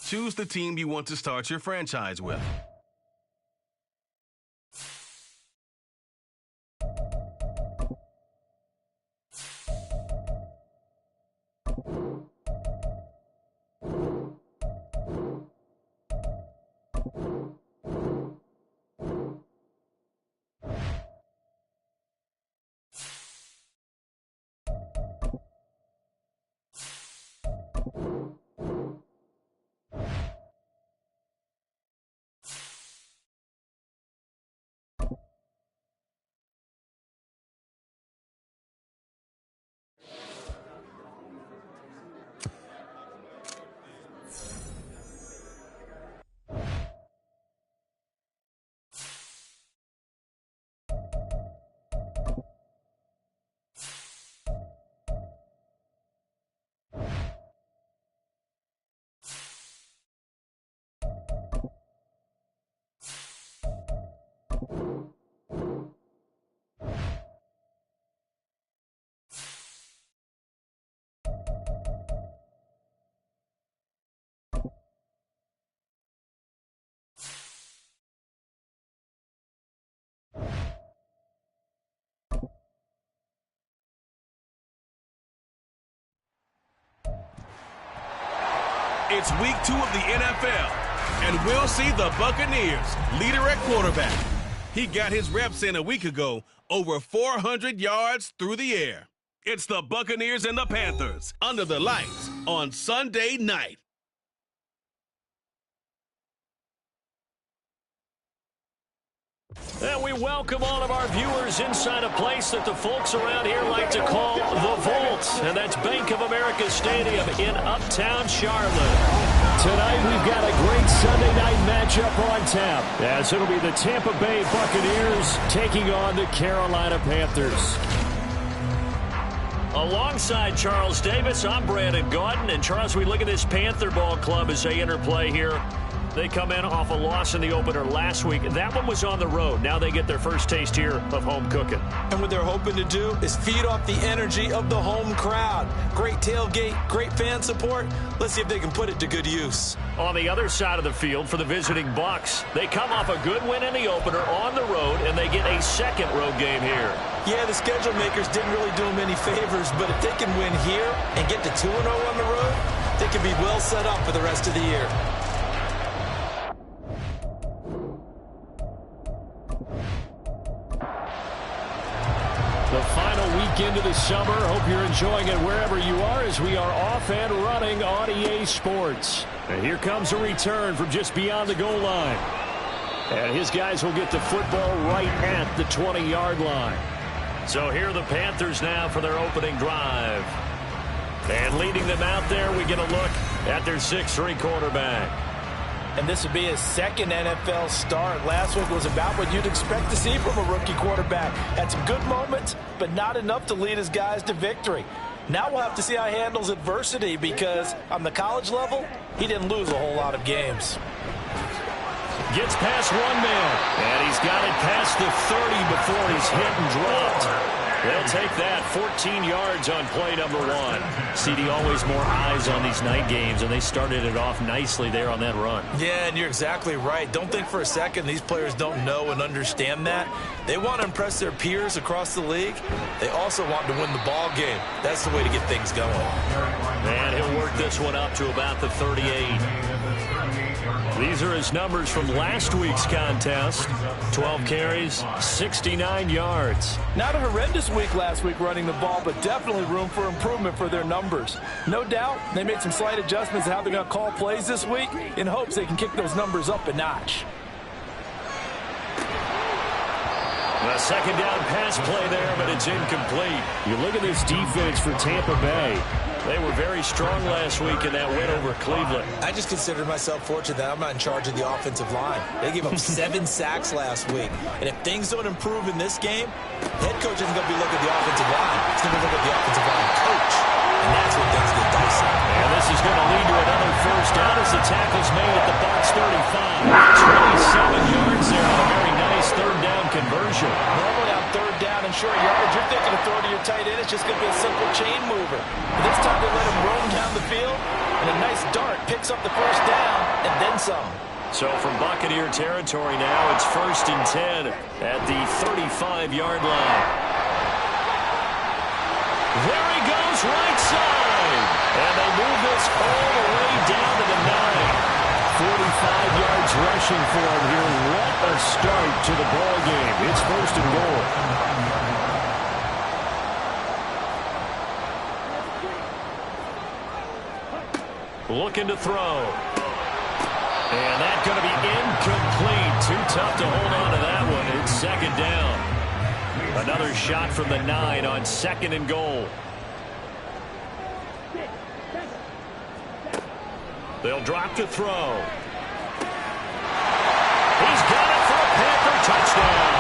choose the team you want to start your franchise with. It's week 2 of the NFL, and we'll see the Buccaneers leader at quarterback. He got his reps in a week ago, over 400 yards through the air. It's the Buccaneers and the Panthers under the lights on Sunday night. And we welcome all of our viewers inside a place that the folks around here like to call the Vault. And that's Bank of America Stadium in Uptown Charlotte. Tonight we've got a great Sunday night matchup on tap, as it'll be the Tampa Bay Buccaneers taking on the Carolina Panthers. Alongside Charles Davis, I'm Brandon Gaudin. And Charles, we look at this Panther ball club as they interplay here. They come in off a loss in the opener last week. That one was on the road. Now they get their first taste here of home cooking. And what they're hoping to do is feed off the energy of the home crowd. Great tailgate, great fan support. Let's see if they can put it to good use. On the other side of the field for the visiting Bucs, they come off a good win in the opener on the road, and they get a second road game here. Yeah, the schedule makers didn't really do them any favors, but if they can win here and get to 2-0 on the road, they can be well set up for the rest of the year. The final weekend of the summer. Hope you're enjoying it wherever you are as we are off and running on EA Sports. And here comes a return from just beyond the goal line. And his guys will get the football right at the 20-yard line. So here are the Panthers now for their opening drive. And leading them out there, we get a look at their 6'3" quarterback. And this would be his second NFL start. Last week was about what you'd expect to see from a rookie quarterback. Had some good moments, but not enough to lead his guys to victory. Now we'll have to see how he handles adversity, because on the college level, he didn't lose a whole lot of games. Gets past one man, and he's got it past the 30 before he's hit and dropped. They'll take that. 14 yards on play number 1. CD, always more eyes on these night games, and they started it off nicely there on that run. Yeah, and you're exactly right. Don't think for a second these players don't know and understand that. They want to impress their peers across the league. They also want to win the ball game. That's the way to get things going. And he'll work this one up to about the 38. These are his numbers from last week's contest. 12 carries, 69 yards. Not a horrendous week last week running the ball, but definitely room for improvement for their numbers. No doubt they made some slight adjustments to how they're going to call plays this week in hopes they can kick those numbers up a notch. A second down pass play there, but it's incomplete. You look at this defense for Tampa Bay. They were very strong last week in that win over Cleveland. I just consider myself fortunate that I'm not in charge of the offensive line. They gave up 7 sacks last week. And if things don't improve in this game, head coach isn't going to be looking at the offensive line. He's going to look at the offensive line coach. And that's when things get dicey. And this is going to lead to another first down as the tackle's made at the Bucs 35. 27 yards there on a very nice third down conversion. Normally on third down and short yardage, you're thinking of throw to your tight end. It's just going to be a simple chain mover. But this time they let him roam down the field, and a nice dart picks up the first down and then some. So from Buccaneer territory now, it's 1st and 10 at the 35-yard line. There he goes, right side. And they move this all the way down to the 9. 45 yards rushing for him here. What a start to the ball game. It's 1st and goal. Looking to throw. And that's going to be incomplete. Too tough to hold on to that one. It's 2nd down. Another shot from the 9 on 2nd and goal. They'll drop to throw. He's got it for a Panther touchdown.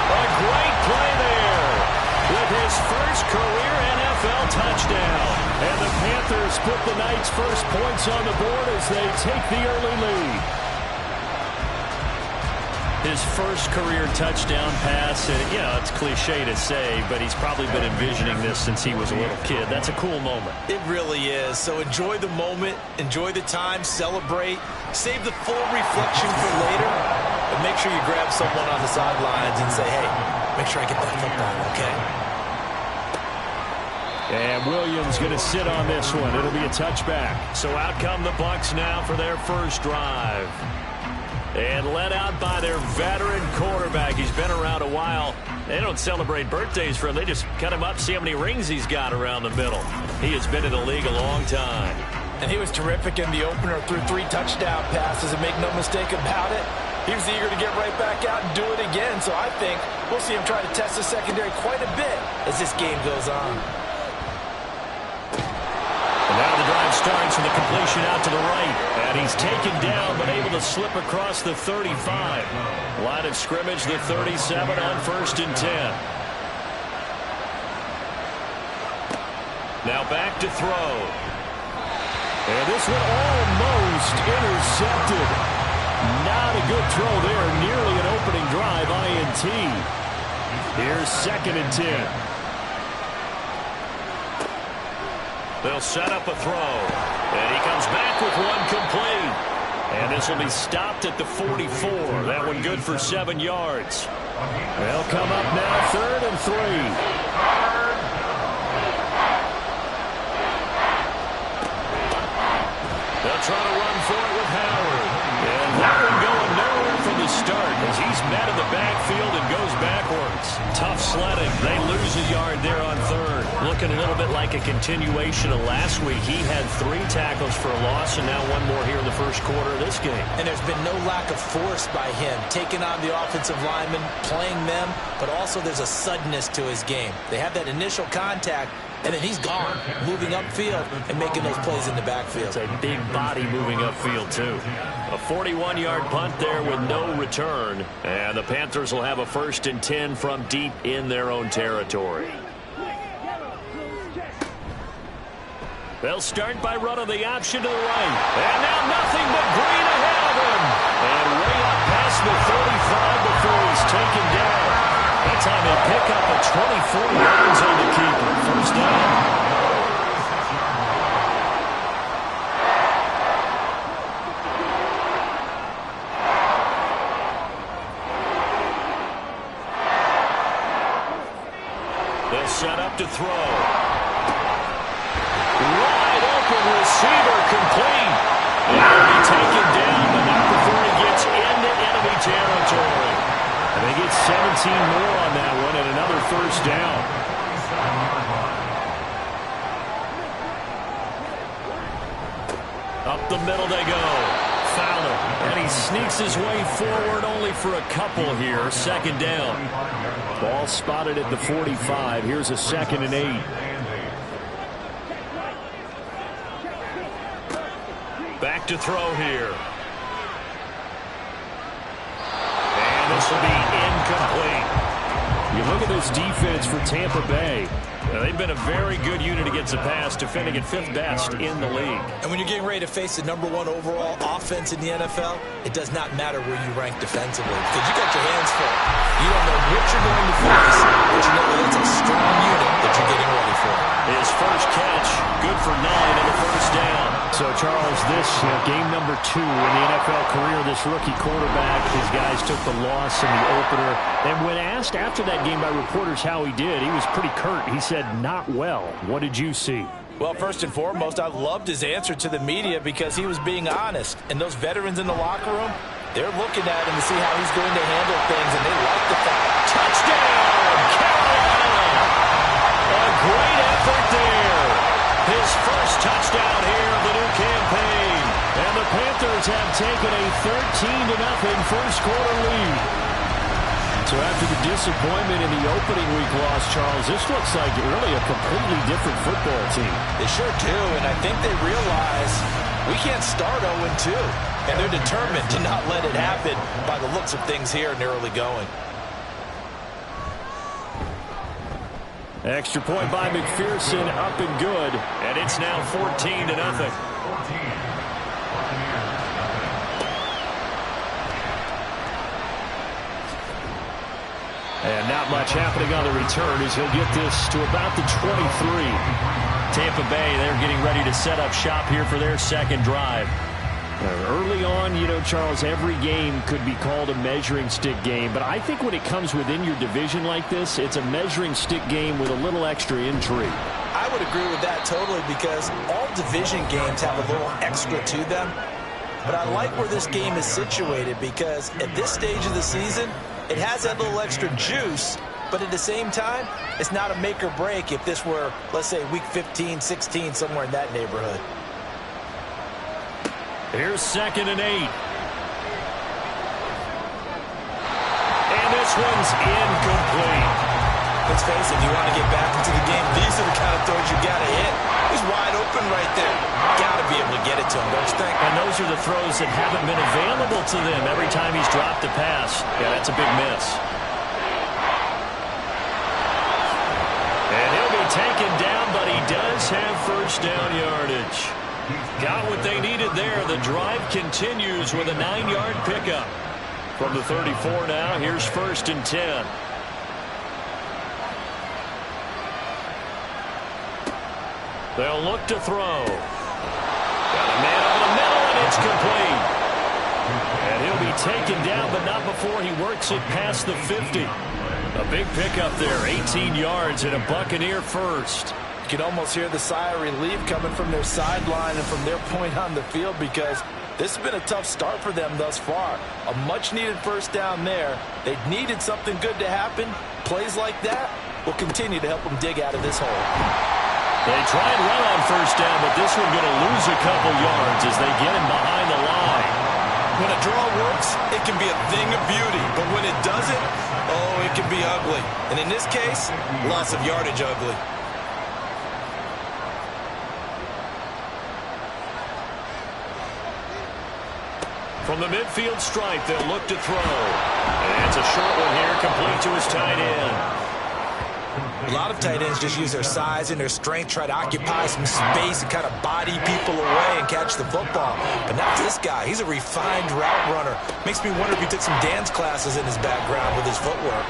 A great play there with his first career NFL touchdown. And the Panthers put the night's first points on the board as they take the early lead. His first career touchdown pass, and it's cliche to say, but he's probably been envisioning this since he was a little kid. That's a cool moment. It really is. So enjoy the moment, enjoy the time, celebrate, save the full reflection for later, but make sure you grab someone on the sidelines and say, hey, make sure I get that football, okay? And Williams going to sit on this one. It'll be a touchback. So out come the Bucs now for their first drive. And led out by their veteran quarterback. He's been around a while. They don't celebrate birthdays for him. They just cut him up, see how many rings he's got around the middle. He has been in the league a long time. And he was terrific in the opener, threw 3 touchdown passes, and make no mistake about it, he was eager to get right back out and do it again. So I think we'll see him try to test the secondary quite a bit as this game goes on. And now the drive starts with a completion out to the right. And he's taken down but able to slip across the 35. Line of scrimmage, the 37 on 1st and 10. Now back to throw. And this one almost intercepted. Not a good throw there. Nearly an opening drive, INT. Here's 2nd and 10. They'll set up a throw. And he comes back with one complete. And this will be stopped at the 44. That one good for 7 yards. They'll come up now 3rd and 3. They'll try to run for it with Howard. And that one going nowhere from the start as he's met in the backfield and goes backwards. Tough sledding. They lose a yard there on 3rd. Looking a little bit like a continuation of last week. He had 3 tackles for a loss and now 1 more here in the first quarter of this game. And there's been no lack of force by him, taking on the offensive linemen, playing them, but also there's a suddenness to his game. They have that initial contact, and then he's gone, moving upfield and making those plays in the backfield. It's a big body moving upfield, too. A 41-yard punt there with no return. And the Panthers will have a 1st and 10 from deep in their own territory. They'll start by running the option to the right. And now nothing but green ahead of him. And way up past the 35 before he's taken down. That time they pick up a 24 yards on the keeper. First down. They'll set up to throw. Wide open receiver complete. And he'll be taken down, but not before he gets into enemy territory. And they get 17 more on that one and another first down. Up the middle they go. Fowler. And he sneaks his way forward only for a couple here. 2nd down. Ball spotted at the 45. Here's a 2nd and 8. Back to throw here. And this will be incomplete. You look at this defense for Tampa Bay. they've been a very good unit against the pass, defending at 5th best in the league. And when you're getting ready to face the #1 overall offense in the NFL, it does not matter where you rank defensively because you got your hands full. You don't know what you're going to face, but you know that it's a strong unit that you're getting ready for. His first catch, good for 9 and a first down. So, Charles, this game number 2 in the NFL career, this rookie quarterback, his guys took the loss in the opener. And when asked after that game by reporters how he did, he was pretty curt. He said, not well. What did you see? Well, first and foremost, I loved his answer to the media because he was being honest. And those veterans in the locker room, they're looking at him to see how he's going to handle things, and they like the fact. Touchdown, Carolina! A great effort there. His first touchdown here of the new campaign. And the Panthers have taken a 13-0 first quarter lead. So after the disappointment in the opening week loss, Charles, this looks like really a completely different football team. They sure do, and I think they realize we can't start 0-2. And they're determined to not let it happen by the looks of things here in the early going. Extra point by McPherson, up and good, and it's now 14-0. And not much happening on the return as he'll get this to about the 23. Tampa Bay, they're getting ready to set up shop here for their second drive. Early on, you know, Charles, every game could be called a measuring stick game. But I think when it comes within your division like this, it's a measuring stick game with a little extra intrigue. I would agree with that totally because all division games have a little extra to them. But I like where this game is situated because at this stage of the season, it has that little extra juice. But at the same time, it's not a make or break if this were, let's say, week 15, 16, somewhere in that neighborhood. Here's 2nd and 8. And this one's incomplete. Let's face it, if you want to get back into the game, these are the kind of throws you got to hit. He's wide open right there. Got to be able to get it to him, don't you think? And those are the throws that haven't been available to them every time he's dropped a pass. Yeah, that's a big miss. And he'll be taken down, but he does have first down yardage. Got what they needed there. The drive continues with a 9-yard pickup. From the 34 now, here's 1st and 10. They'll look to throw. Got a man over the middle, and it's complete. And he'll be taken down, but not before he works it past the 50. A big pickup there, 18 yards and a Buccaneer first. You can almost hear the sigh of relief coming from their sideline and from their point on the field because this has been a tough start for them thus far. A much-needed first down there. They needed something good to happen. Plays like that will continue to help them dig out of this hole. They try and run on first down, but this one going to lose a couple yards as they get him behind the line. When a draw works, it can be a thing of beauty. But when it doesn't, oh, it can be ugly. And in this case, loss of yardage ugly. From the midfield stripe, they'll look to throw. And it's a short one here, complete to his tight end. A lot of tight ends just use their size and their strength, try to occupy some space and kind of body people away and catch the football. But not this guy. He's a refined route runner. Makes me wonder if he took some dance classes in his background with his footwork.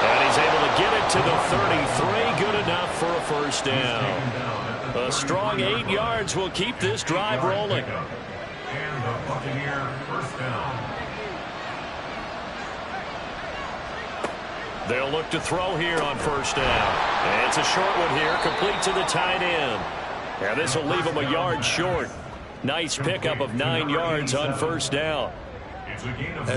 And he's able to get it to the 33. Good enough for a first down. A strong 8 yards will keep this drive rolling. And the Buccaneer first down. They'll look to throw here on first down. And it's a short one here, complete to the tight end. And this will leave him a yard short. Nice pickup of 9 yards on first down.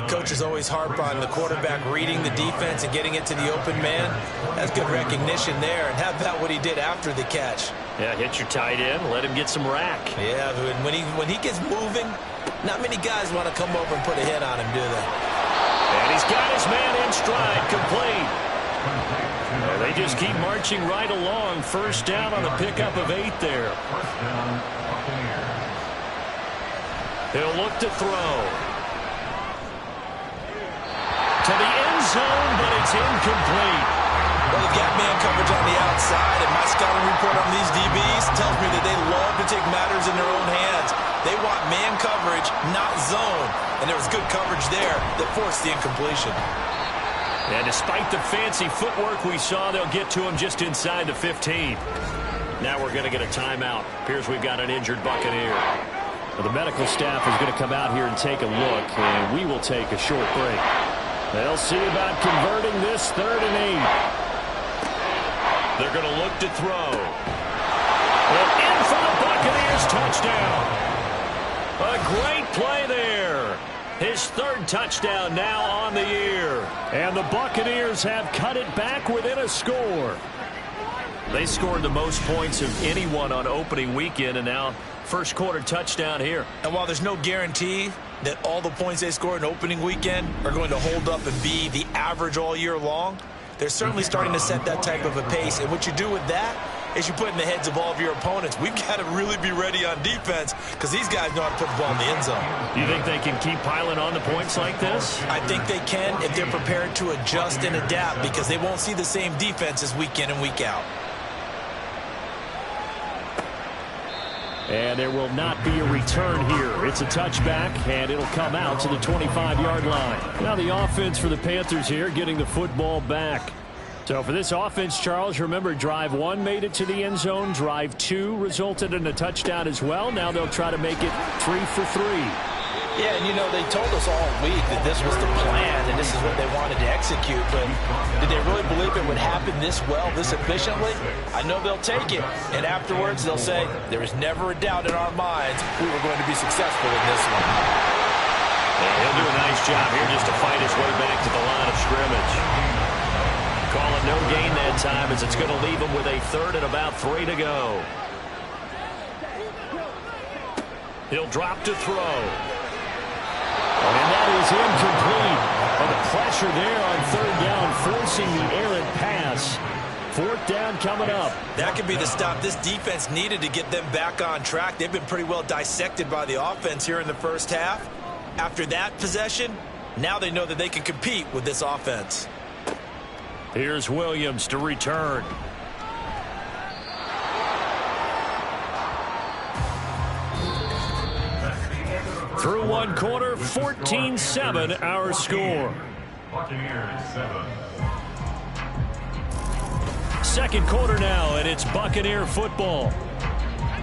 Coach is always harp on the quarterback reading the defense and getting it to the open man. That's good recognition there. And how about what he did after the catch? Yeah, hit your tight end, let him get some rack. Yeah, when he gets moving, not many guys want to come over and put a hit on him, do they? And he's got his man in stride, complete. And they just keep marching right along. First down on a pickup of 8 there. He'll look to throw. To the end zone, but it's incomplete. Well, the gap man scouting report on these DBs tells me that they love to take matters in their own hands. They want man coverage, not zone. And there was good coverage there that forced the incompletion. And despite the fancy footwork we saw, they'll get to him just inside the 15. Now we're going to get a timeout. Appears we've got an injured Buccaneer. Well, the medical staff is going to come out here and take a look, and we will take a short break. They'll see about converting this 3rd and 8. They're going to look to throw. And in for the Buccaneers touchdown. A great play there. His 3rd touchdown now on the year. And the Buccaneers have cut it back within a score. They scored the most points of anyone on opening weekend, and now first quarter touchdown here. And while there's no guarantee that all the points they scored in opening weekend are going to hold up and be the average all year long, they're certainly starting to set that type of a pace. And what you do with that is you put in the heads of all of your opponents, we've got to really be ready on defense because these guys know how to put the ball in the end zone. You think they can keep piling on the points like this? I think they can if they're prepared to adjust and adapt because they won't see the same defenses week in and week out. And there will not be a return here. It's a touchback, and it'll come out to the 25-yard line. Now the offense for the Panthers here getting the football back. So for this offense, Charles, remember drive 1 made it to the end zone. Drive 2 resulted in a touchdown as well. Now they'll try to make it 3 for 3. Yeah, and you know, they told us all week that this was the plan and this is what they wanted to execute, but did they really believe it would happen this well, this efficiently? I know they'll take it, and afterwards they'll say, there was never a doubt in our minds we were going to be successful in this one. And he'll do a nice job here just to fight his way back to the line of scrimmage. Call it no gain that time as it's going to leave him with a 3rd and about 3 to go. He'll drop to throw. And that is incomplete. Well, the pressure there on 3rd down, forcing the errant pass. 4th down coming up. That could be the stop this defense needed to get them back on track. They've been pretty well dissected by the offense here in the first half. After that possession, now they know that they can compete with this offense. Here's Williams to return. Through 1 quarter, 14-7 our score. Buccaneers 7. Second quarter now, and it's Buccaneer football.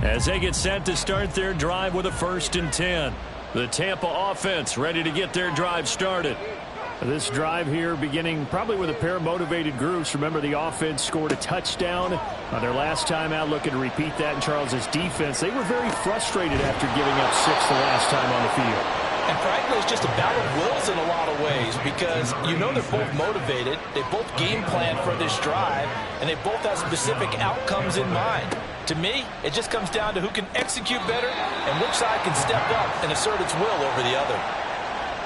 As they get set to start their drive with a 1st and 10. The Tampa offense ready to get their drive started. This drive here beginning probably with a pair of motivated groups. Remember, the offense scored a touchdown on their last time out. Looking to repeat that in Charles's defense. They were very frustrated after giving up 6 the last time on the field. And frankly, it's just a battle of wills in a lot of ways because you know they're both motivated. They both game plan for this drive, and they both have specific outcomes in mind. To me, it just comes down to who can execute better and which side can step up and assert its will over the other.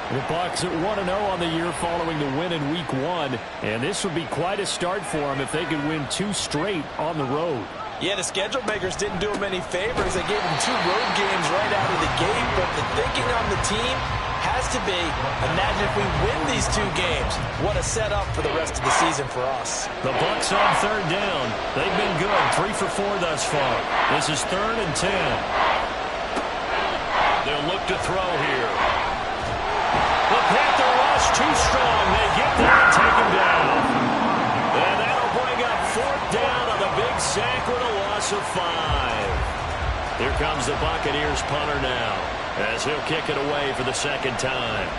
The Bucs at 1-0 on the year following the win in Week 1. And this would be quite a start for them if they could win 2 straight on the road. Yeah, the schedule makers didn't do them any favors. They gave them 2 road games right out of the gate. But the thinking on the team has to be, imagine if we win these 2 games. What a setup for the rest of the season for us. The Bucs on 3rd down. They've been good. 3 for 4 thus far. This is 3rd and 10. They'll look to throw here. The Panther rush too strong. They get there and take him down. And that'll bring up 4th down on the big sack with a loss of 5. Here comes the Buccaneers punter now as he'll kick it away for the 2nd time.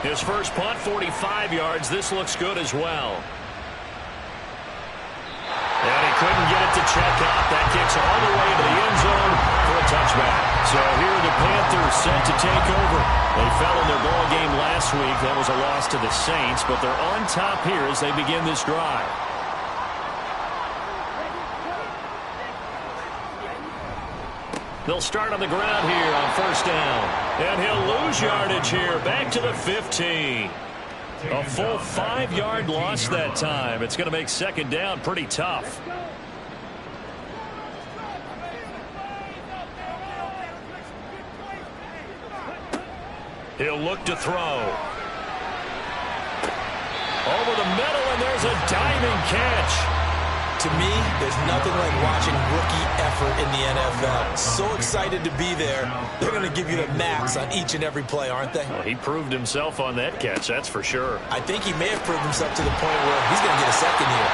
His first punt, 45 yards. This looks good as well. And he couldn't get it to check out. That kicks all the way to the end zone for a touchback. So here are the Panthers set to take over. They fell in their ball game last week. That was a loss to the Saints, but they're on top here as they begin this drive. They'll start on the ground here on 1st down. And he'll lose yardage here back to the 15. A full 5-yard loss that time. It's going to make 2nd down pretty tough. He'll look to throw. Over the middle, and there's a diving catch. To me, there's nothing like watching rookie effort in the NFL. So excited to be there. They're going to give you the max on each and every play, aren't they? Well, he proved himself on that catch, that's for sure. I think he may have proved himself to the point where he's going to get a second here.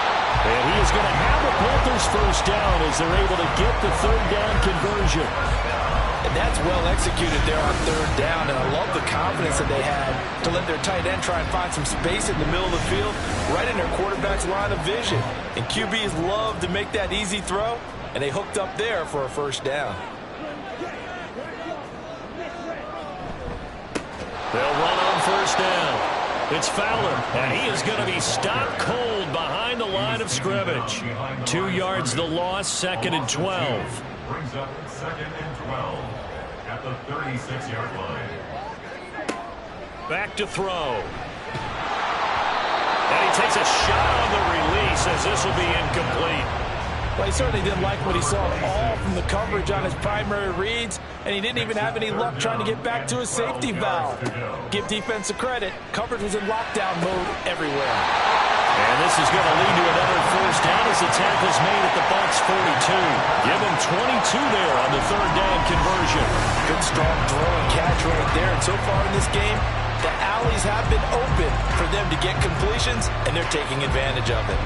And he is going to have the Panthers first down as they're able to get the third down conversion. And that's well executed there on third down. And I love the confidence that they had to let their tight end try and find some space in the middle of the field, right in their quarterback's line of vision. And QBs love to make that easy throw, and they hooked up there for a first down. They'll run on first down. It's Fowler, and he is going to be stopped cold behind the line of scrimmage. 2 yards the loss, 2nd and 12. Brings up 2nd and 12 at the 36-yard line. Back to throw. And he takes a shot on the release as this will be incomplete. Well, he certainly didn't like what he saw all from the coverage on his primary reads, and he didn't even have any luck trying to get back to his safety valve. Give defense a credit. Coverage was in lockdown mode everywhere. And this is going to lead to another first down as the tackle's made at the Bucs 42. Give him 22 there on the third down conversion. Good strong throw and catch right there. And so far in this game, the alleys have been open for them to get completions, and they're taking advantage of it.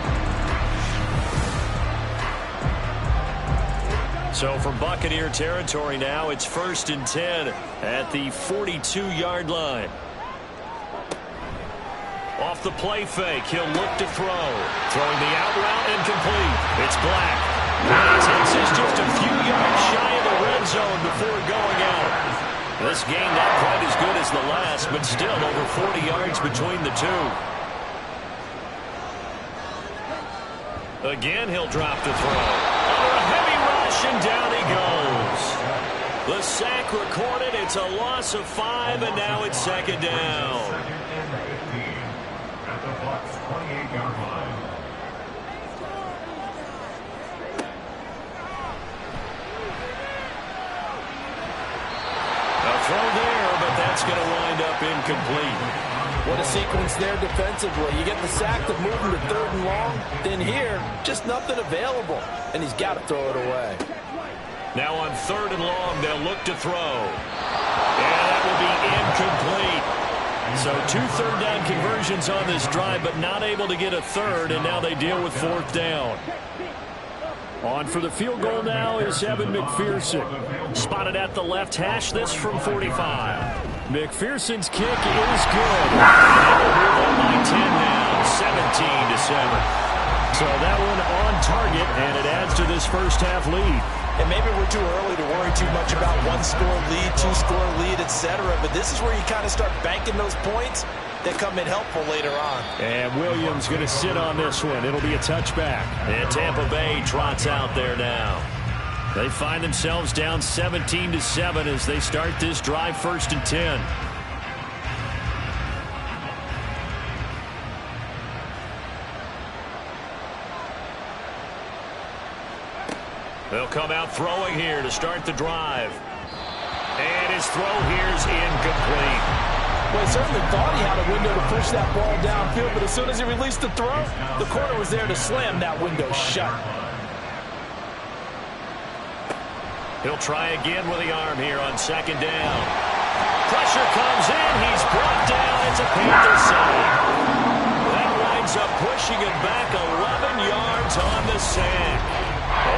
So from Buccaneer territory now, it's 1st and 10 at the 42-yard line. Off the play fake, he'll look to throw. Throwing the out route incomplete. It's Black. And he takes us just a few yards shy of the red zone before going out. This game not quite as good as the last, but still over 40 yards between the two. Again, he'll drop to throw. Under a heavy rush, and down he goes. The sack recorded. It's a loss of 5, and now it's 2nd down. 2nd and 15 at the Bucs 28-yard line. A throw there, but that's going to wind up incomplete. What a sequence there defensively. You get the sack to move him to 3rd and long. Then here, just nothing available. And he's got to throw it away. Now on 3rd and long, they'll look to throw. And that will be incomplete. So 2 third down conversions on this drive, but not able to get a third, and now they deal with 4th down. On for the field goal now is Evan McPherson. Spotted at the left hash, this from 45. McPherson's kick is good. And they will move on by 10 now, 17-7. So that one on target, and it adds to this first half lead. And maybe we're too early to worry too much about 1-score lead, 2-score lead, etc. But this is where you kind of start banking those points that come in helpful later on. And Williams going to sit on this one. It'll be a touchback. And Tampa Bay trots out there now. They find themselves down 17-7 as they start this drive 1st and 10. They'll come out throwing here to start the drive. And his throw here's incomplete. Well, he certainly thought he had a window to push that ball downfield, but as soon as he released the throw, the corner was there to slam that window shut. He'll try again with the arm here on 2nd down. Pressure comes in. He's brought down. It's a Panther sack. That winds up pushing him back 11 yards on the sack.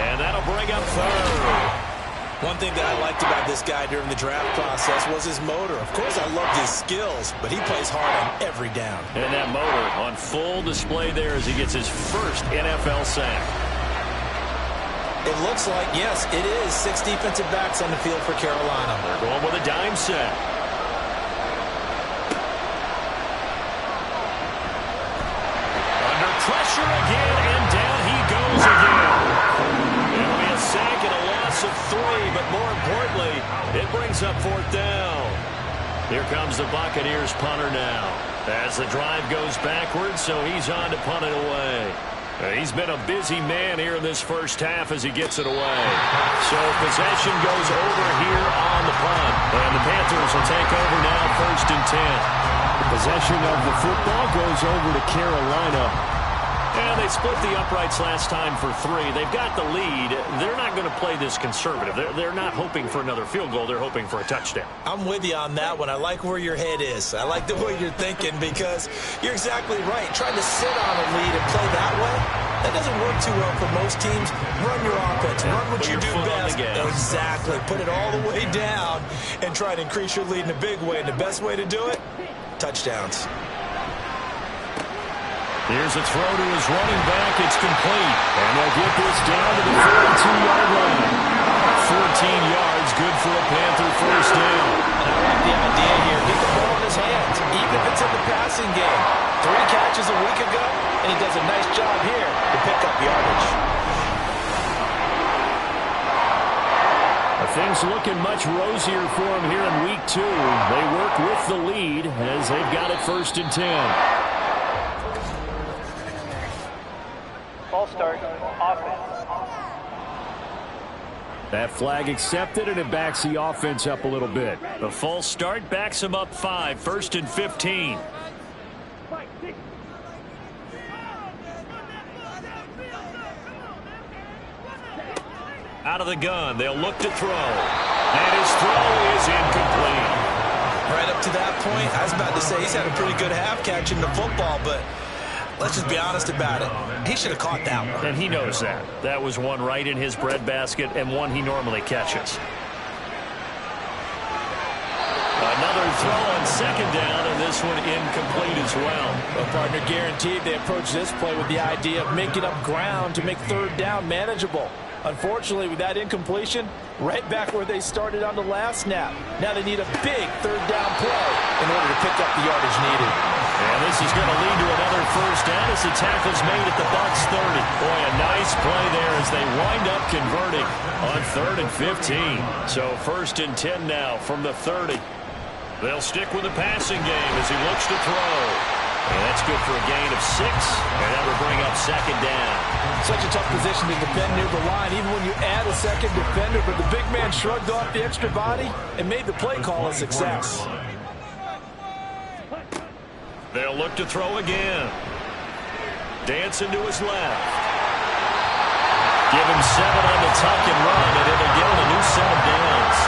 And that'll bring up 3rd. One thing that I liked about this guy during the draft process was his motor. Of course, I loved his skills, but he plays hard on every down. And that motor on full display there as he gets his first NFL sack. It looks like, yes, it is 6 defensive backs on the field for Carolina. They're going with a dime set. Under pressure again, and down he goes again. It'll be a sack and a loss of 3, but more importantly, it brings up 4th down. Here comes the Buccaneers punter now. As the drive goes backwards, so he's on to punt it away. He's been a busy man here in this first half as he gets it away. So possession goes over here on the punt. And the Panthers will take over now 1st and 10. The possession of the football goes over to Carolina. And they split the uprights last time for 3. They've got the lead. They're not going to play this conservative. They're not hoping for another field goal. They're hoping for a touchdown. I'm with you on that one. I like where your head is. I like the way you're thinking because you're exactly right. Trying to sit on a lead and play that way, that doesn't work too well for most teams. Run your offense. Run what you do best. Exactly. Put it all the way down and try to increase your lead in a big way. And the best way to do it, touchdowns. Here's a throw to his running back. It's complete. And they'll get this down to the 42-yard line. 14 yards, good for a Panther first down. And I like the idea here. Get the ball in his hands, even if it's in the passing game. 3 catches a week ago, and he does a nice job here to pick up yardage. Things looking much rosier for him here in week 2. They work with the lead as they've got it 1st and 10. Ball start, offense. That flag accepted, and it backs the offense up a little bit. The false start backs them up 5, 1st and 15. Out of the gun, they'll look to throw. And his throw is incomplete. Right up to that point, I was about to say he's had a pretty good half catching the football, but let's just be honest about it. He should have caught that one. And he knows that. That was one right in his breadbasket and one he normally catches. Another throw on 2nd down, and this one incomplete as well. Well, partner, guaranteed they approach this play with the idea of making up ground to make 3rd down manageable. Unfortunately, with that incompletion, right back where they started on the last snap. Now they need a big 3rd down play in order to pick up the yardage needed. And this is going to lead to another first down as the tackle's made at the Bucs 30. Boy, a nice play there as they wind up converting on 3rd and 15. So 1st and 10 now from the 30. They'll stick with the passing game as he looks to throw. And that's good for a gain of 6, and that will bring up 2nd down. Such a tough position to defend near the line, even when you add a 2nd defender, but the big man shrugged off the extra body and made the play call a success. They'll look to throw again. Dancing to his left. Give him 7 on the tuck and run, and it'll get him a new set of downs.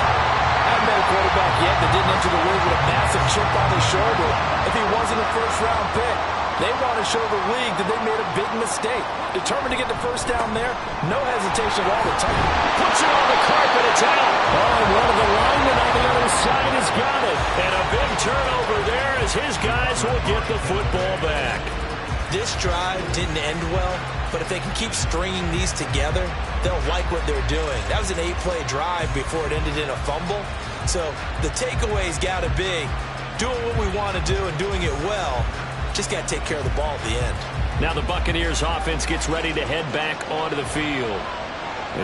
I haven't met a quarterback yet that didn't enter the league with a massive chip on his shoulder. If he wasn't a 1st-round pick, they want to show the league that they made a big mistake. Determined to get the 1st down there, no hesitation at all to take it. Puts it on the carpet, it's out. Oh, and one of the linemen on the other side has got it. And a big turnover there as his guys will get the football back. This drive didn't end well, but if they can keep stringing these together, they'll like what they're doing. That was an 8-play drive before it ended in a fumble. So the takeaway's got to be doing what we want to do and doing it well. Just got to take care of the ball at the end. Now the Buccaneers offense gets ready to head back onto the field.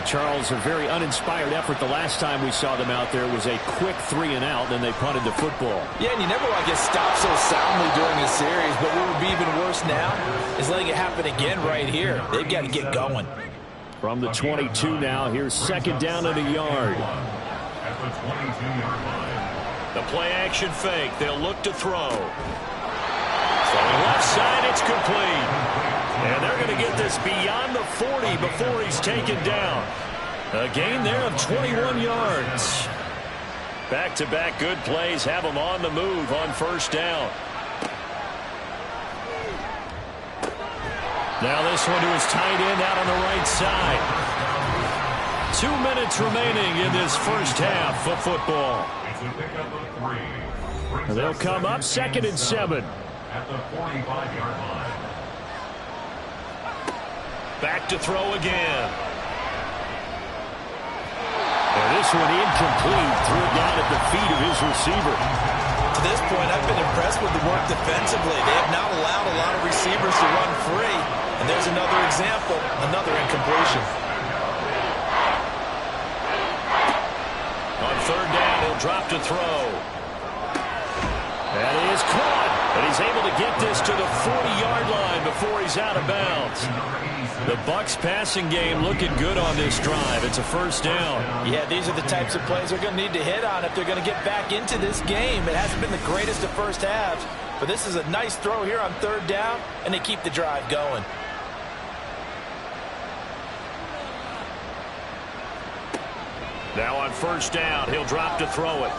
Charles, a very uninspired effort the last time we saw them out there was a quick 3 and out, then they punted the football. Yeah, and you never want to get stopped so soundly during a series, but what would be even worse now is letting it happen again right here. They've got to get going. From the 22 now, here's 2nd down and a yard. At the 22-yard line. The play action fake, they'll look to throw. Throwing left side, it's complete. And they're going to get this beyond the 40 before he's taken down. A gain there of 21 yards. Back-to-back good plays have him on the move on 1st down. Now this one to his tight end out on the right side. 2 minutes remaining in this 1st half of football. It's a pickup of 3. They'll come up 2nd and 7. At the 45-yard line. Back to throw again. And this one incomplete. Threw it down at the feet of his receiver. To this point, I've been impressed with the work defensively. They have not allowed a lot of receivers to run free. And there's another example, another incompletion. On 3rd down, he'll drop to throw. That is caught. But he's able to get this to the 40-yard line before he's out of bounds. The Bucs passing game looking good on this drive. It's a 1st down. Yeah, these are the types of plays they're going to need to hit on if they're going to get back into this game. It hasn't been the greatest of 1st halves, but this is a nice throw here on 3rd down, and they keep the drive going. Now on first down, he'll drop to throw it.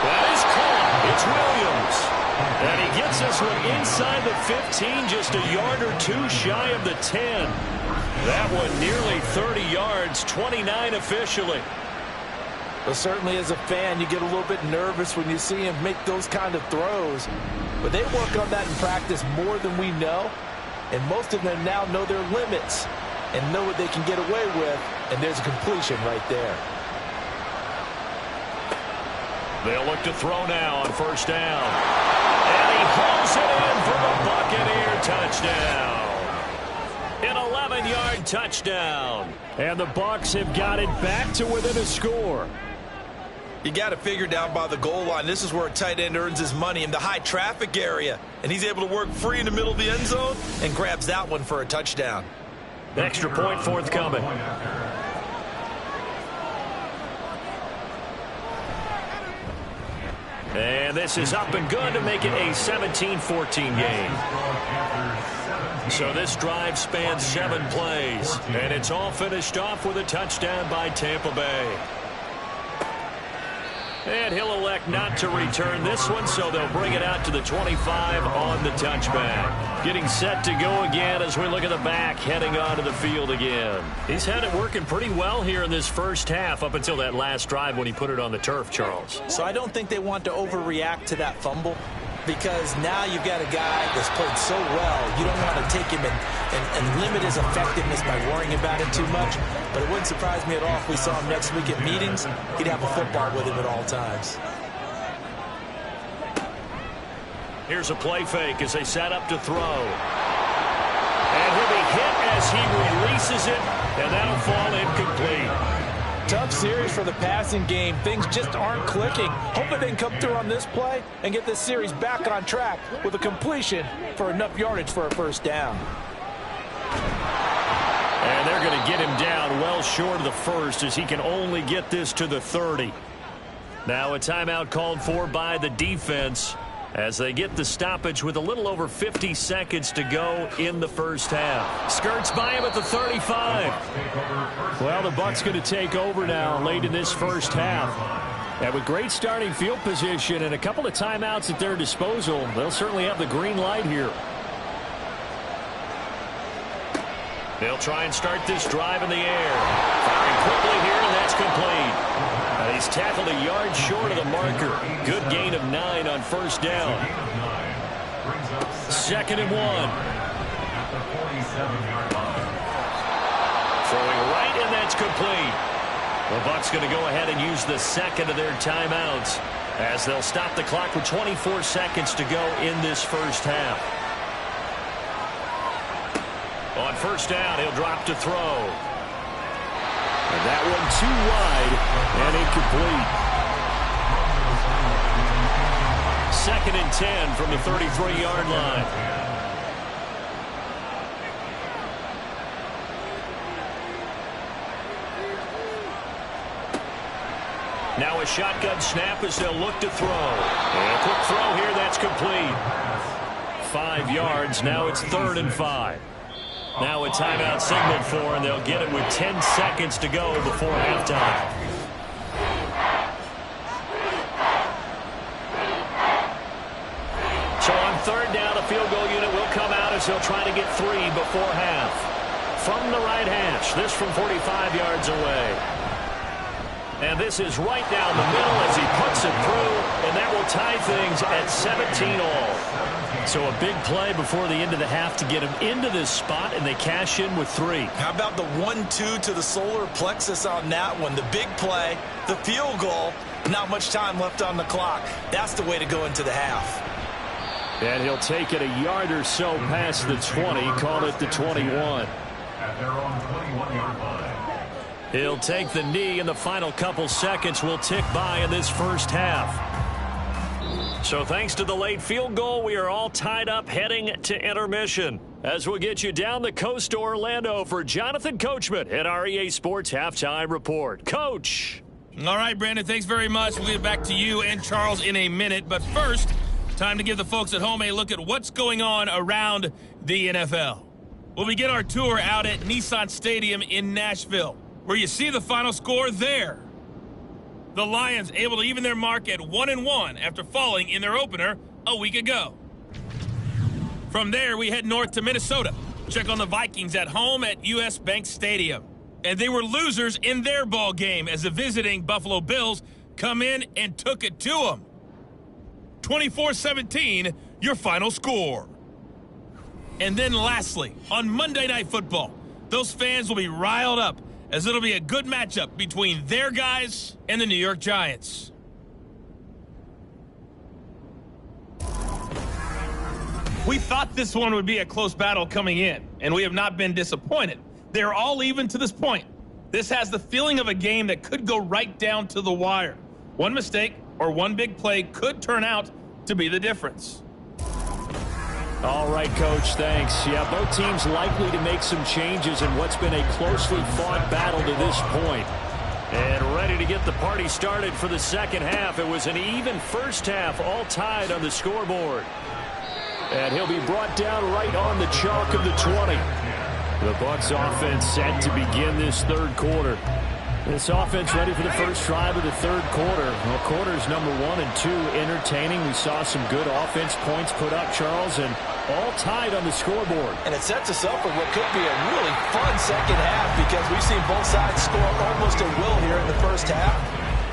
That is caught. It's Williams. And he gets this one inside the 15, just a yard or two shy of the 10. That one nearly 30 yards, 29 officially. Well, certainly as a fan, you get a little bit nervous when you see him make those kind of throws. But they work on that in practice more than we know. And most of them now know their limits and know what they can get away with. And there's a completion right there. They'll look to throw now on first down. And he hauls it in for the Buccaneer touchdown. An 11-yard touchdown. And the Bucs have got it back to within a score. You got to figure down by the goal line. This is where a tight end earns his money, in the high traffic area. And he's able to work free in the middle of the end zone and grabs that one for a touchdown. Extra point forthcoming. And this is up and good to make it a 17-14 game. So this drive spans 7 plays. And it's all finished off with a touchdown by Tampa Bay. And he'll elect not to return this one, so they'll bring it out to the 25 on the touchback. Getting set to go again as we look at the back, heading onto the field again. He's had it working pretty well here in this first half up until that last drive when he put it on the turf, Charles. So I don't think they want to overreact to that fumble, because now you've got a guy that's played so well, you don't want to take him and limit his effectiveness by worrying about it too much. But it wouldn't surprise me at all if we saw him next week at meetings. He'd have a football with him at all times. Here's a play fake as they set up to throw. And he'll be hit as he releases it, and that'll fall incomplete. Tough series for the passing game. Things just aren't clicking. Hoping they can come through on this play and get this series back on track with a completion for enough yardage for a first down. And they're going to get him down well short of the first as he can only get this to the 30. Now a timeout called for by the defense as they get the stoppage with a little over 50 seconds to go in the first half. Skirts by him at the 35. Well, the Bucs going to take over now late in this first half. And with great starting field position and a couple of timeouts at their disposal, they'll certainly have the green light here. They'll try and start this drive in the air. Firing quickly here, and that's complete. And he's tackled a yard short of the marker. Good gain of 9 on first down. 2nd and 1. Throwing right, and that's complete. The Bucs going to go ahead and use the second of their timeouts as they'll stop the clock with 24 seconds to go in this first half. On first down, he'll drop to throw. And that one too wide and incomplete. 2nd and 10 from the 33-yard line. Now a shotgun snap as they'll look to throw. And a quick throw here, that's complete. 5 yards, now it's 3rd and 5. Now a timeout signaled for, and they'll get it with 10 seconds to go before halftime. So on 3rd down, a field goal unit will come out as they'll try to get 3 before half. From the right hash, this from 45 yards away. And this is right down the middle as he puts it through, and that will tie things at 17 all. So a big play before the end of the half to get him into this spot, and they cash in with 3. How about the 1-2 to the solar plexus on that one? The big play, the field goal, not much time left on the clock. That's the way to go into the half. And he'll take it a yard or so past the 20, call it the 21. At their own 21-yard line. He'll take the knee, and the final couple seconds will tick by in this first half. So thanks to the late field goal, we are all tied up heading to intermission. As we'll get you down the coast to Orlando for Jonathan Coachman at our EA Sports Halftime Report. Coach. All right, Brandon, thanks very much. We'll get back to you and Charles in a minute. But first, time to give the folks at home a look at what's going on around the NFL. We'll begin our tour out at Nissan Stadium in Nashville. where you see the final score there. The Lions able to even their mark at 1-1 after falling in their opener a week ago. From there, we head north to Minnesota. Check on the Vikings at home at US Bank Stadium. And they were losers in their ball game as the visiting Buffalo Bills come in and took it to them. 24-17, your final score. And then lastly, on Monday Night Football, those fans will be riled up as it'll be a good matchup between their guys and the New York Giants. We thought this one would be a close battle coming in, and we have not been disappointed. They're all even to this point. This has the feeling of a game that could go right down to the wire. One mistake or one big play could turn out to be the difference. All right, Coach, thanks. Yeah, both teams likely to make some changes in what's been a closely fought battle to this point. And ready to get the party started for the second half. It was an even first half, all tied on the scoreboard. And he'll be brought down right on the chalk of the 20. The Bucs offense set to begin this third quarter. This offense ready for the first drive of the third quarter. Well, quarters number 1 and 2 entertaining. We saw some good offense points put up, Charles, and all tied on the scoreboard. And it sets us up for what could be a really fun second half because we've seen both sides score almost at will here in the first half.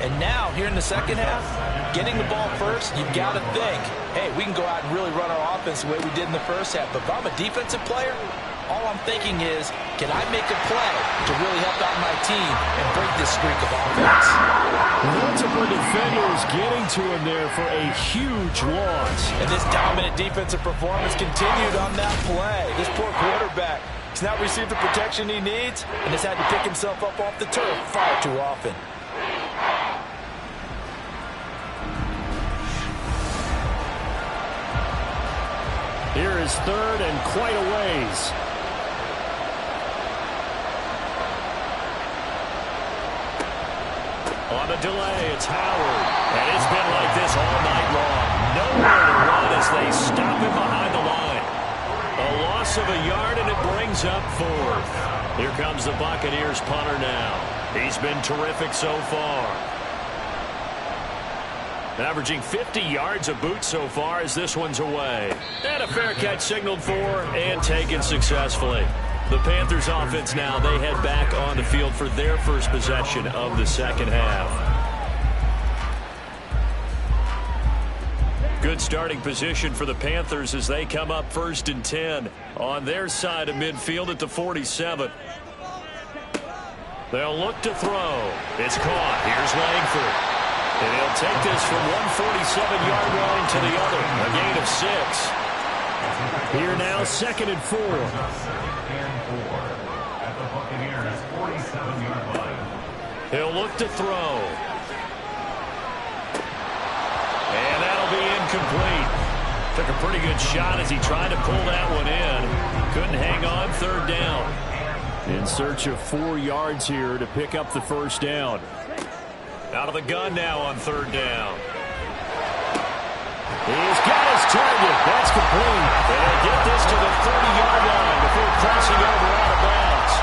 And now, here in the second half, getting the ball first, you've got to think, hey, we can go out and really run our offense the way we did in the first half. But if I'm a defensive player, all I'm thinking is, can I make a play to really help out my team and break this streak of offense? Multiple defenders getting to him there for a huge loss. And this dominant defensive performance continued on that play. This poor quarterback has not received the protection he needs and has had to pick himself up off the turf far too often. Here is third and quite a ways. On the delay, it's Howard. And it's been like this all night long. Nowhere to run as they stop him behind the line. A loss of a yard, and it brings up fourth. Here comes the Buccaneers punter now. He's been terrific so far. Averaging 50 yards a boot so far as this one's away. And a fair catch signaled for and taken successfully. The Panthers offense now, they head back on the field for their first possession of the second half. Good starting position for the Panthers as they come up 1st and 10 on their side of midfield at the 47. They'll look to throw. It's caught. Here's Langford. And he'll take this from 147-yard line to the other. A gain of 6. Here now, 2nd and 4. At the Buccaneers' 47-yard line. He'll look to throw. And that'll be incomplete. Took a pretty good shot as he tried to pull that one in. Couldn't hang on, 3rd down. In search of 4 yards here to pick up the first down. Out of the gun now on 3rd down. He's got his target. That's complete. And he'll get this to the 30-yard line before crossing over out of bounds.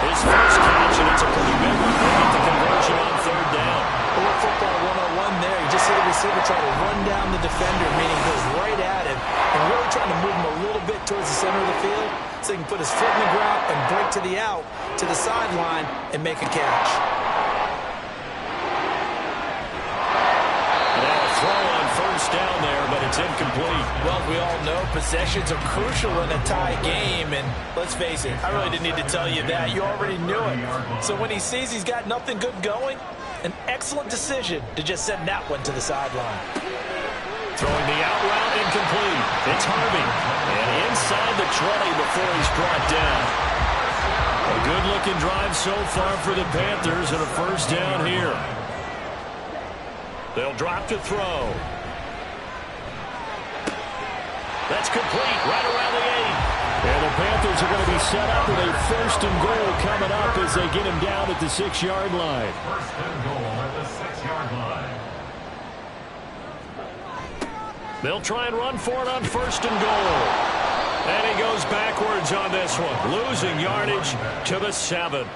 His first catch, and it's a pretty big one. They get the conversion on 3rd down. A little football 101 there. You just see the receiver try to run down the defender, meaning goes right at him, and really trying to move him a little bit towards the center of the field so he can put his foot in the ground and break to the out, to the sideline, and make a catch. Throw on 1st down there, but it's incomplete. Well, we all know possessions are crucial in a tie game, and let's face it, I really didn't need to tell you that. You already knew it. So when he sees he's got nothing good going, an excellent decision to just send that one to the sideline. Throwing the out route, incomplete. It's Harvey. And inside the 20 before he's brought down. A good-looking drive so far for the Panthers and a 1st down here. They'll drop to throw. That's complete right around the 8. And the Panthers are going to be set up with a 1st and goal coming up as they get him down at the 6-yard line. 1st and goal at the 6-yard line. They'll try and run for it on 1st and goal. And he goes backwards on this one, losing yardage to the 7.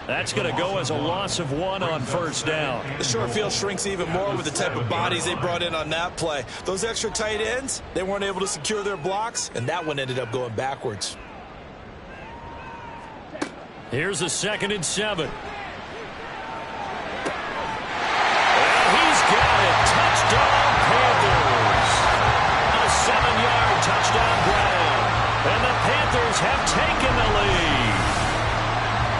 That's going to go as a loss of 1 on first down. The short field shrinks even more with the type of bodies they brought in on that play. Those extra tight ends, they weren't able to secure their blocks, and that one ended up going backwards. Here's a 2nd and 7. And he's got it. Touchdown, Panthers. A 7-yard touchdown grab. And the Panthers have taken the lead.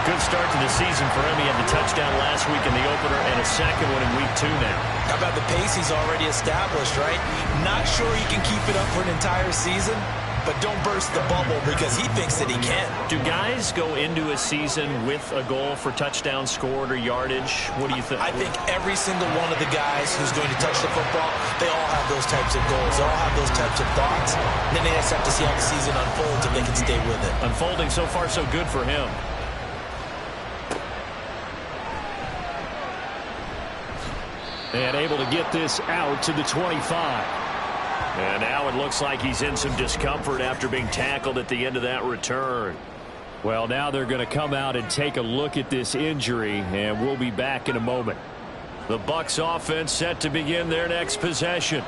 Good start to the season for him. He had the touchdown last week in the opener and a second one in week 2 now. How about the pace he's already established, right? Not sure he can keep it up for an entire season, but don't burst the bubble because he thinks that he can. Do guys go into a season with a goal for touchdown scored or yardage? What do you think? I think every single one of the guys who's going to touch the football, they all have those types of goals. They all have those types of thoughts. And then they just have to see how the season unfolds if they can stay with it. Unfolding so far so good for him. And able to get this out to the 25. And now it looks like he's in some discomfort after being tackled at the end of that return. Well, now they're going to come out and take a look at this injury, and we'll be back in a moment. The Bucs offense set to begin their next possession.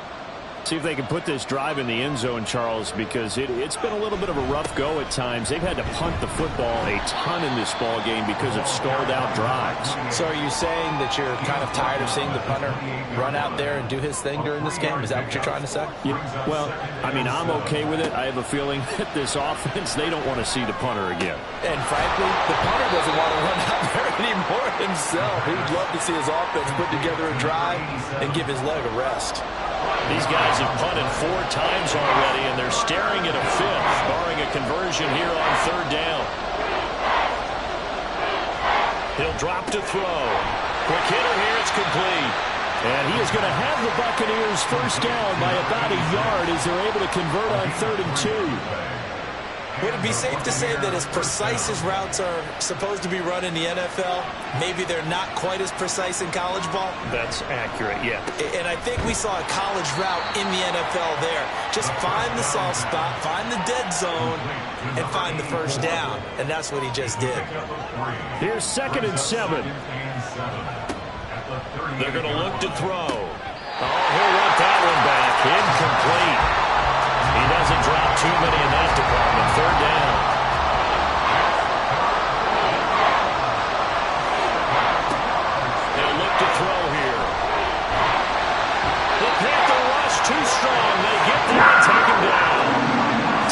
See if they can put this drive in the end zone, Charles, because it's been a little bit of a rough go at times. They've had to punt the football a ton in this ball game because of stalled-out drives. So are you saying that you're kind of tired of seeing the punter run out there and do his thing during this game? Is that what you're trying to say? Yeah, well, I mean, I'm okay with it. I have a feeling that this offense, they don't want to see the punter again. And frankly, the punter doesn't want to run out there anymore himself. He would love to see his offense put together a drive and give his leg a rest. These guys have punted 4 times already, and they're staring at a 5th, barring a conversion here on 3rd down. He'll drop to throw. Quick hitter here, it's complete. And he is going to have the Buccaneers first down by about a yard as they're able to convert on 3rd and 2. Would it be safe to say that as precise as routes are supposed to be run in the NFL, maybe they're not quite as precise in college ball? That's accurate, yeah. And I think we saw a college route in the NFL there. Just find the soft spot, find the dead zone, and find the first down. And that's what he just did. Here's 2nd and 7. They're going to look to throw. Oh, he'll want that one back. Incomplete. He doesn't drop too many in that department. 3rd down. They'll look to throw here. The Panther rush too strong. They get there and take him down.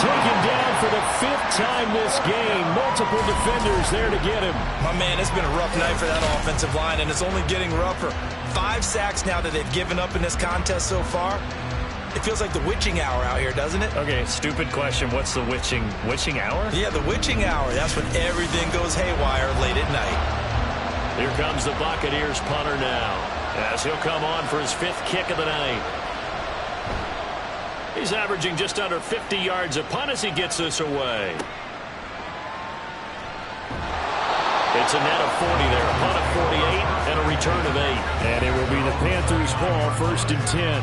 Taken down for the 5th time this game. Multiple defenders there to get him. My man, it's been a rough night for that offensive line, and it's only getting rougher. 5 sacks now that they've given up in this contest so far. It feels like the witching hour out here, doesn't it? Okay, stupid question. What's the witching hour? Yeah, the witching hour. That's when everything goes haywire late at night. Here comes the Buccaneers punter now, as he'll come on for his 5th kick of the night. He's averaging just under 50 yards a punt as he gets this away. It's a net of 40 there, a punt of 48, and a return of 8. And it will be the Panthers' ball, 1st and 10.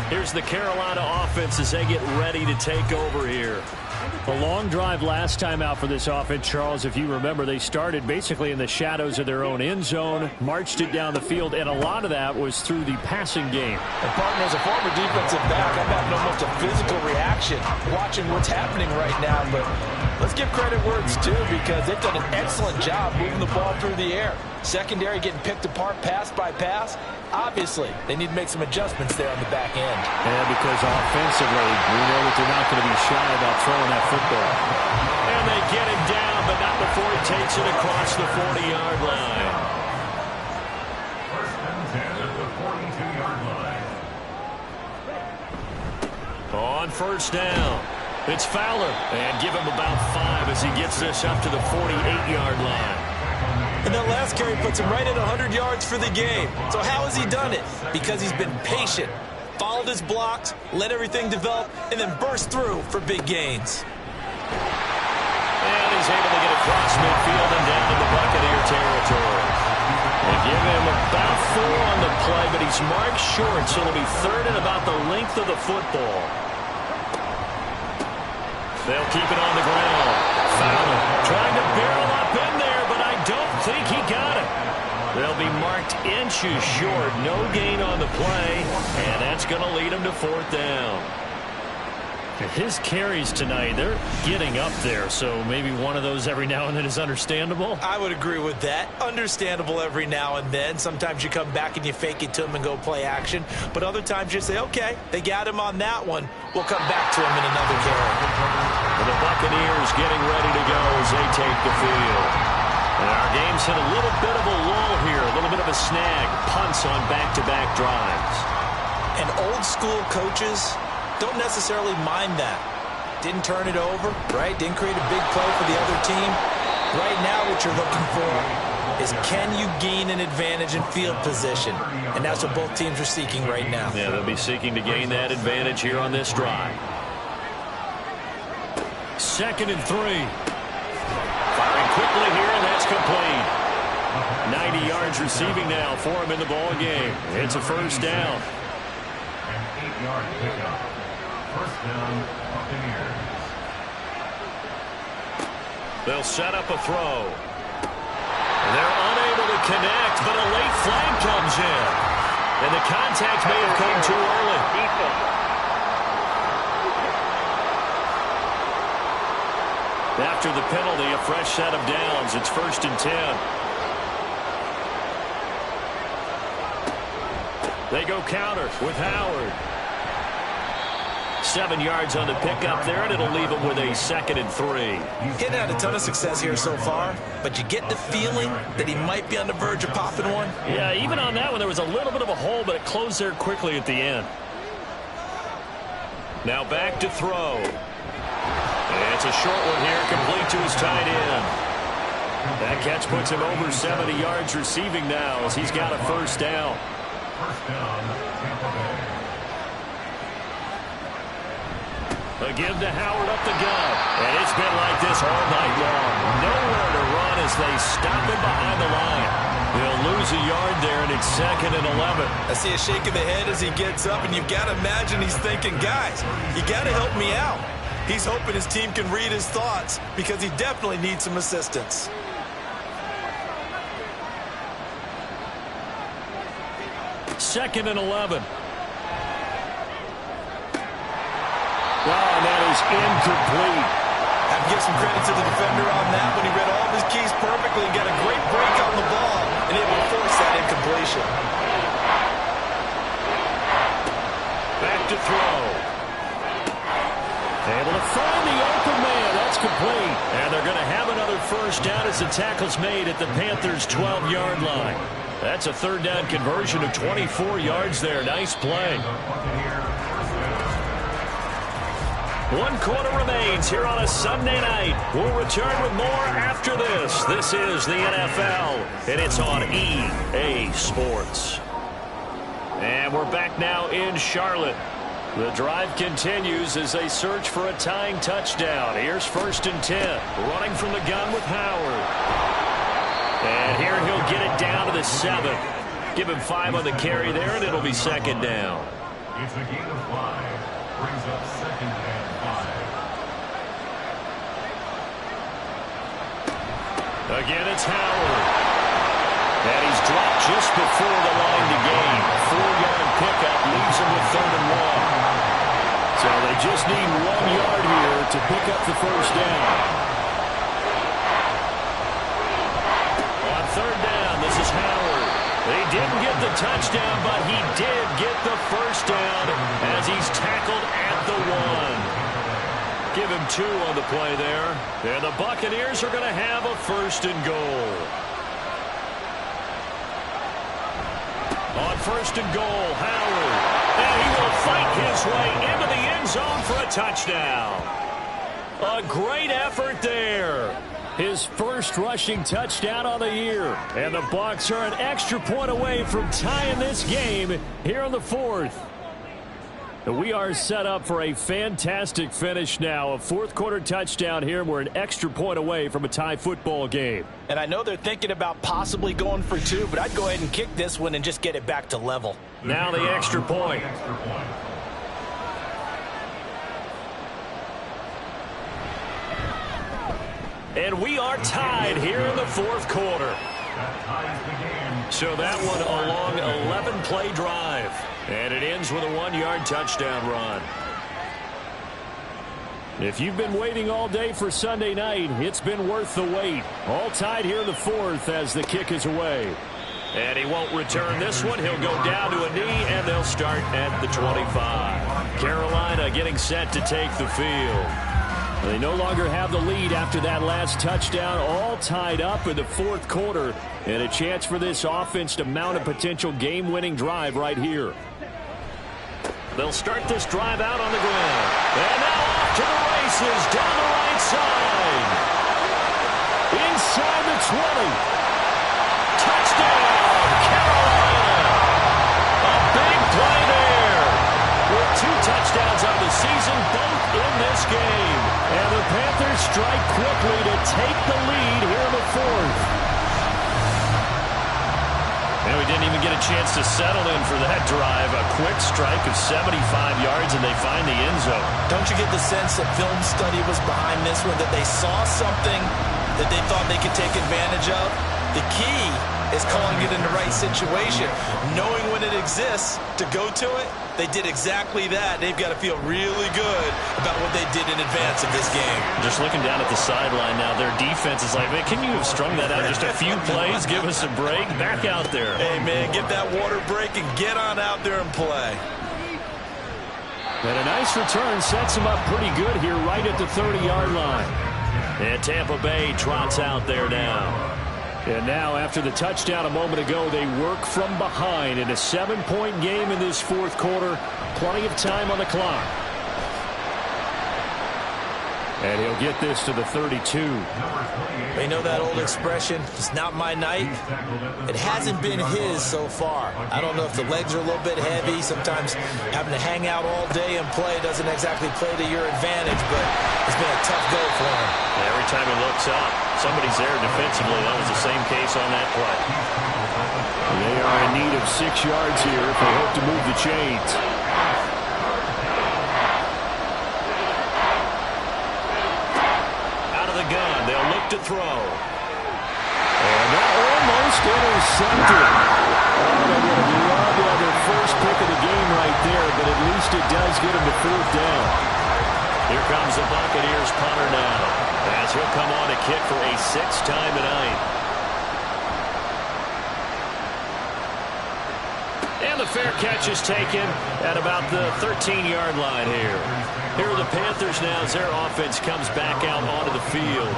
Here's the Carolina offense as they get ready to take over here. A long drive last time out for this offense, Charles. If you remember, they started basically in the shadows of their own end zone, marched it down the field, and a lot of that was through the passing game. And partner, as a former defensive back, I'm having almost a physical reaction watching what's happening right now. But let's give credit where it's due because they've done an excellent job moving the ball through the air. Secondary getting picked apart pass by pass. Obviously, they need to make some adjustments there on the back end. And because offensively, we know that they're not going to be shy about throwing that football. And they get him down, but not before he takes it across the 40-yard line. 1st and 10 at the 42-yard line. On 1st down, it's Fowler. And give him about 5 as he gets this up to the 48-yard line. And that last carry puts him right at 100 yards for the game. So how has he done it? Because he's been patient, followed his blocks, let everything develop, and then burst through for big gains. And he's able to get across midfield and down to the Buccaneer territory. They give him about 4 on the play, but he's marked short, so it'll be 3rd and about the length of the football. They'll keep it on the ground. Fowler trying to barrel up in there, but I don't think inches short. No gain on the play, and that's going to lead him to 4th down. His carries tonight, they're getting up there, so maybe one of those every now and then is understandable. I would agree with that. Understandable every now and then. Sometimes you come back and you fake it to him and go play action. But other times you say, okay, they got him on that one. We'll come back to him in another carry. And the Buccaneers getting ready to go as they take the field. And our game's hit a little bit of a lull here, a little bit of a snag. Punts on back-to-back drives. And old school coaches don't necessarily mind that. Didn't turn it over, right? Didn't create a big play for the other team. Right now what you're looking for is, can you gain an advantage in field position? And that's what both teams are seeking right now. Yeah, they'll be seeking to gain that advantage here on this drive. 2nd and 3. Firing quickly here, and that's complete. 90 yards receiving now for him in the ball game. It's a 1st down. An 8-yard pickup. 1st down, Buccaneers. They'll set up a throw. They're unable to connect, but a late flag comes in. And the contact may have come too early. After the penalty, a fresh set of downs. It's 1st and 10. They go counter with Howard. 7 yards on the pickup there, and it'll leave him with a 2nd and 3. He's getting had a ton of success here so far, but you get the feeling that he might be on the verge of popping one. Yeah, even on that one, there was a little bit of a hole, but it closed there quickly at the end. Now back to throw. And it's a short one here, complete to his tight end. That catch puts him over 70 yards receiving now as he's got a 1st down. 1st down, Tampa Bay. A give to Howard up the gut. And it's been like this all night long. Nowhere to run as they stop him behind the line. He'll lose a yard there, and it's 2nd and 11. I see a shake of the head as he gets up, and you've got to imagine he's thinking, guys, you got to help me out. He's hoping his team can read his thoughts because he definitely needs some assistance. Second and 11. Wow, and that is incomplete. I have to give some credit to the defender on that when he read all of his keys perfectly and got a great break on the ball and able to force that incompletion. Back to throw. Able to find the open man. That's complete. And they're going to have another 1st down as the tackle's made at the Panthers' 12-yard line. That's a 3rd down conversion of 24 yards there. Nice play. 1 quarter remains here on a Sunday night. We'll return with more after this. This is the NFL, and it's on EA Sports. And we're back now in Charlotte. The drive continues as they search for a tying touchdown. Here's 1st and 10. Running from the gun with Howard. And here he'll get it down to the 7. Give him 5 on the carry there, and it'll be 2nd down. It's a gain of 5. Brings up 2nd and 5. Again, it's Howard. And he's dropped just before the line to gain. 4-yard pickup leaves him with 3rd and 1. So they just need 1 yard here to pick up the 1st down. On 3rd down, this is Howard. He didn't get the touchdown, but he did get the 1st down as he's tackled at the 1. Give him 2 on the play there. And the Buccaneers are going to have a 1st and goal. On 1st and goal, Howard. And he will fight his way into the end zone for a touchdown. A great effort there. His 1st rushing touchdown on the year. And the Bucs are an extra point away from tying this game here in the 4th. We are set up for a fantastic finish now. A 4th quarter touchdown here. We're an extra point away from a tie football game. And I know they're thinking about possibly going for 2, but I'd go ahead and kick this one and just get it back to level. Now the extra point. And we are tied here in the 4th quarter. That ties the game. So that one a long 11-play drive. And it ends with a 1-yard touchdown run. If you've been waiting all day for Sunday night, it's been worth the wait. All tied here in the fourth as the kick is away. And he won't return this one. He'll go down to a knee, and they'll start at the 25. Carolina getting set to take the field. They no longer have the lead after that last touchdown, all tied up in the fourth quarter, and a chance for this offense to mount a potential game-winning drive right here. They'll start this drive out on the ground. And now off to the races down the right side. Inside the 20. Touchdown, Carolina. A big play there. With 2 touchdowns on the season, both in this game. And the Panthers strike quickly to take the lead here in the fourth. And we didn't even get a chance to settle in for that drive. A quick strike of 75 yards, and they find the end zone. Don't you get the sense that film study was behind this one, that they saw something that they thought they could take advantage of? The key is calling it in the right situation. Knowing when it exists to go to it, they did exactly that. They've got to feel really good about what they did in advance of this game. Just looking down at the sideline now, their defense is like, man, can you have strung that out just a few plays? Give us a break. Back out there. Hey, man, get that water break and get on out there and play. And a nice return sets them up pretty good here right at the 30-yard line. And Tampa Bay trots out there now. And now, after the touchdown a moment ago, they work from behind in a 7-point game in this fourth quarter. Plenty of time on the clock. And he'll get this to the 32. They know that old expression, it's not my night. It hasn't been his so far. I don't know if the legs are a little bit heavy. Sometimes having to hang out all day and play doesn't exactly play to your advantage, but it's been a tough go for him. Every time he looks up, somebody's there defensively. That was the same case on that play. They are in need of 6 yards here if they hope to move the chains. Gun. They'll look to throw. And that almost intercepted. Oh, they would have loved to have their first pick of the game right there, but at least it does get them to 4th down. Here comes the Buccaneers punter now, as he'll come on to kick for a 6th time tonight. And the fair catch is taken at about the 13-yard line here. Here are the Panthers now as their offense comes back out onto the field.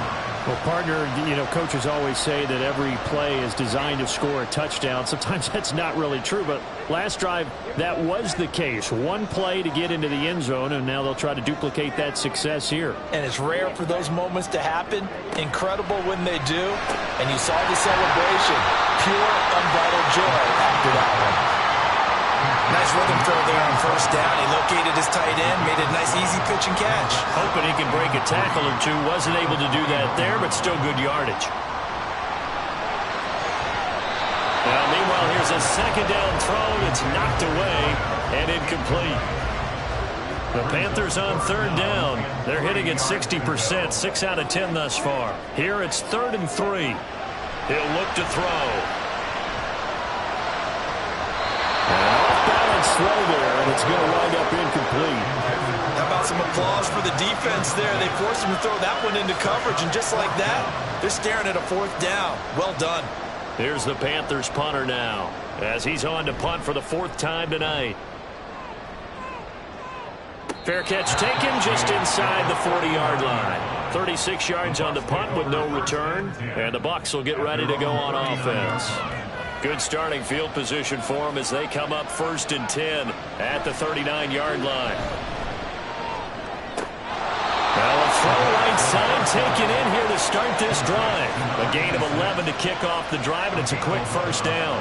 Well, partner, you know, coaches always say that every play is designed to score a touchdown. Sometimes that's not really true, but last drive, that was the case. One play to get into the end zone, and now they'll try to duplicate that success here. And it's rare for those moments to happen. Incredible when they do. And you saw the celebration. Pure, unbridled joy after that one. Nice rhythm throw there on 1st down. He located his tight end, made a nice easy pitch and catch. Hoping he could break a tackle or two. Wasn't able to do that there, but still good yardage. Now, meanwhile, here's a 2nd down throw that's knocked away and incomplete. The Panthers on 3rd down. They're hitting at 60%, 6 out of 10 thus far. Here it's 3rd and 3. He'll look to throw. Throw there, and it's going to wind up incomplete. How about some applause for the defense there? They forced him to throw that one into coverage, and just like that, they're staring at a 4th down. Well done. Here's the Panthers punter now, as he's on to punt for the 4th time tonight. Fair catch taken just inside the 40-yard line. 36 yards on the punt with no return, and the Bucs will get ready to go on offense. Good starting field position for them as they come up 1st and 10 at the 39-yard line. Well, a throw right side taken in here to start this drive. A gain of 11 to kick off the drive, and it's a quick 1st down.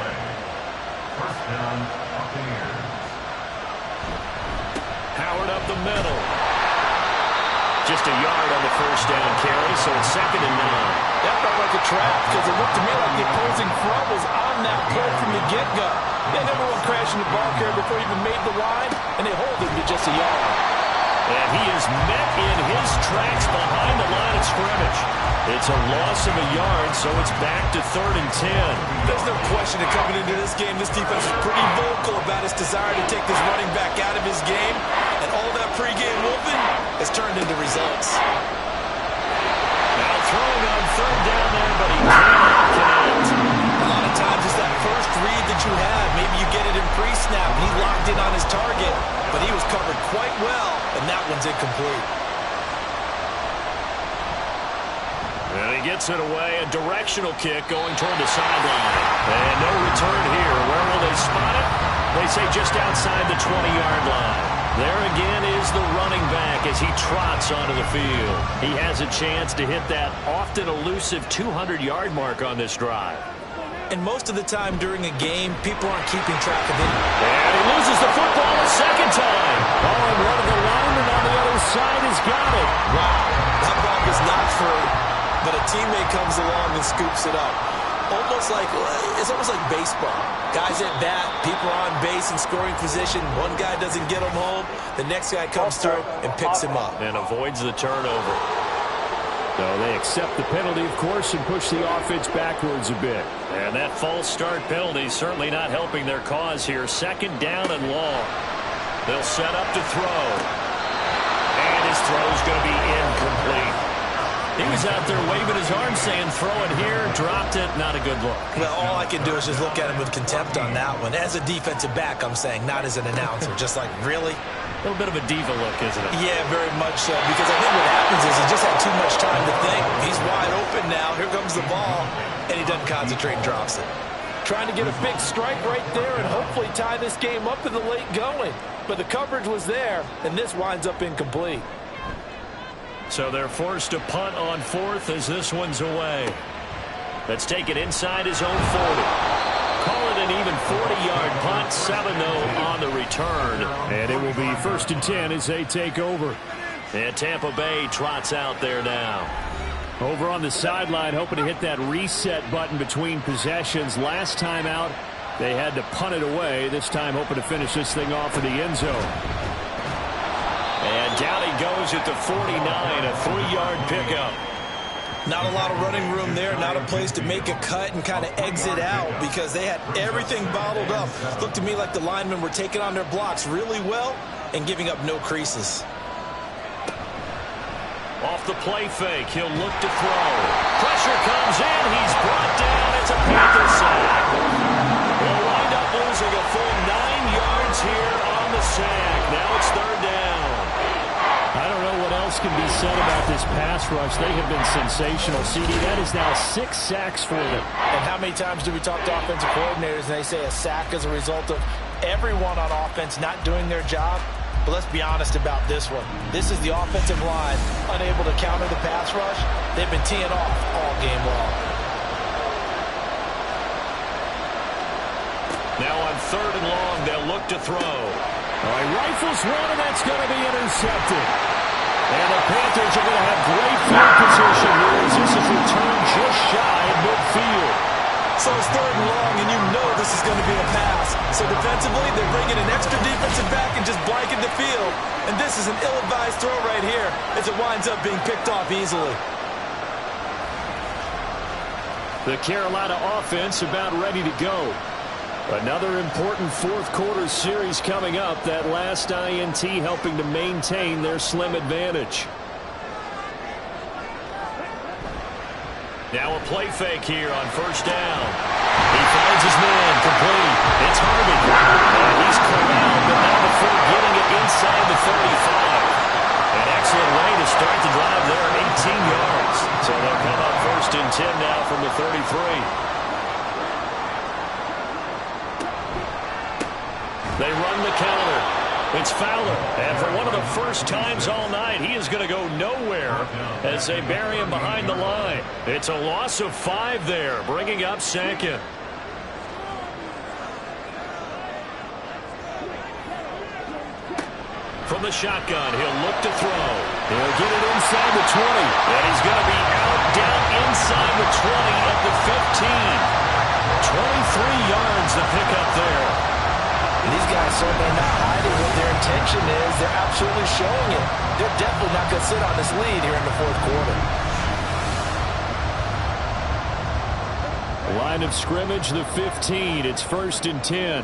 1st down, Buccaneers. Howard up the middle. Just a yard on the 1st down carry, so it's 2nd and 9. That felt like a trap because it looked to me like the opposing front was on that play from the get-go. They never went crashing the ball carrier before he even made the line, and they hold him to just a yard. And he is met in his tracks behind the line of scrimmage. It's a loss of a yard, so it's back to 3rd and 10. There's no question that coming into this game, this defense is pretty vocal about its desire to take this running back out of his game. And all that pregame whooping has turned into results. Now throwing on 3rd down there, but he cannot connect. A lot of times it's that first read that you have. Maybe you get it in pre-snap. He locked in on his target, but he was covered quite well, and that one's incomplete. And he gets it away, a directional kick going toward the sideline. And no return here. Where will they spot it? They say just outside the 20-yard line. There again is the running back as he trots onto the field. He has a chance to hit that often elusive 200-yard mark on this drive. And most of the time during a game, people aren't keeping track of it. And he loses the football a second time. Oh, and one of the linemen on the other side has got it. Wow, that ball is not free, but a teammate comes along and scoops it up. It's almost like baseball. Guys at bat, people on base in scoring position. One guy doesn't get him home. The next guy comes through and picks him up. And avoids the turnover. So they accept the penalty, of course, and push the offense backwards a bit. And that false start penalty certainly not helping their cause here. 2nd down and long. They'll set up to throw. And his throw's going to be incomplete. He was out there waving his arm saying, throw it here, dropped it, not a good look. Well, all I can do is just look at him with contempt on that one. As a defensive back, I'm saying, not as an announcer. Just like, really? A little bit of a diva look, isn't it? Yeah, very much so. Because I think what happens is he just had too much time to think. He's wide open now. Here comes the ball. And he doesn't concentrate and drops it. Trying to get a big strike right there and hopefully tie this game up in the late going. But the coverage was there, and this winds up incomplete. So they're forced to punt on 4th as this one's away. Let's take it inside his own 40. Call it an even 40-yard punt, 7-0 on the return. And it will be 1st and 10 as they take over. And Tampa Bay trots out there now. Over on the sideline, hoping to hit that reset button between possessions. Last time out, they had to punt it away. This time hoping to finish this thing off in the end zone. And down he goes at the 49, a 3-yard pickup. Not a lot of running room there, not a place to make a cut and kind of exit out because they had everything bottled up. Looked to me like the linemen were taking on their blocks really well and giving up no creases. Off the play fake, he'll look to throw. Pressure comes in, he's brought down. It's a Panthers sack. They'll wind up losing a full 9 yards here on the sack. Now it's 3rd down. I don't know what else can be said about this pass rush. They have been sensational. CD, that is now 6 sacks for them. And how many times do we talk to offensive coordinators and they say a sack is a result of everyone on offense not doing their job? But let's be honest about this one. This is the offensive line unable to counter the pass rush. They've been teeing off all game long. Now on 3rd and long, they'll look to throw. All right, rifles one, and that's going to be intercepted. And the Panthers are going to have great field position here as this is returned just shy of midfield. So it's 3rd and long, and you know this is going to be a pass. So defensively, they're bringing an extra defensive back and just blanking the field. And this is an ill-advised throw right here as it winds up being picked off easily. The Carolina offense about ready to go. Another important 4th quarter series coming up. That last INT helping to maintain their slim advantage. Now a play fake here on 1st down. He finds his man, complete. It's Harvey. And he's corralled, but now before getting it inside the 35. An excellent way to start the drive there, 18 yards. So they'll come up 1st and 10 now from the 33. They run the counter. It's Fowler. And for one of the first times all night, he is going to go nowhere as they bury him behind the line. It's a loss of 5 there, bringing up 2nd. From the shotgun, he'll look to throw. He'll get it inside the 20. And he's going to be out, down inside the 20 at the 15. 23 yards to pick up there. These guys certainly not hiding what their intention is. They're absolutely showing it. They're definitely not going to sit on this lead here in the fourth quarter. Line of scrimmage, the 15. It's 1st and 10.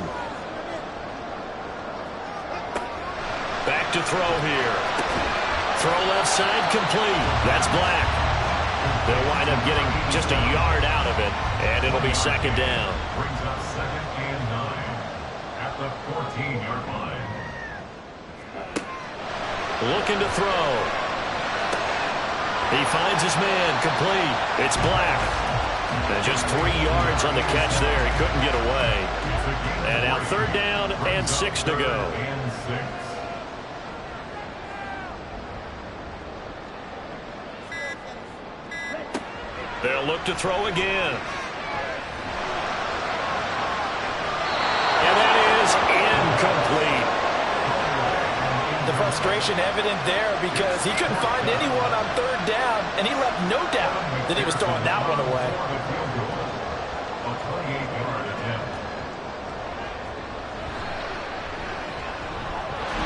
Back to throw here. Throw left side complete. That's Black. They'll wind up getting just a yard out of it, and it'll be 2nd down. Brings up 2nd and 9 at the 14-yard line. Looking to throw. He finds his man complete. It's Black. And just 3 yards on the catch there. He couldn't get away. And now 3rd down and 6 to go. And 6. They'll look to throw again. And that is incomplete. The frustration evident there because he couldn't find anyone on 3rd down, and he left no doubt that he was throwing that one away. A 28-yard attempt.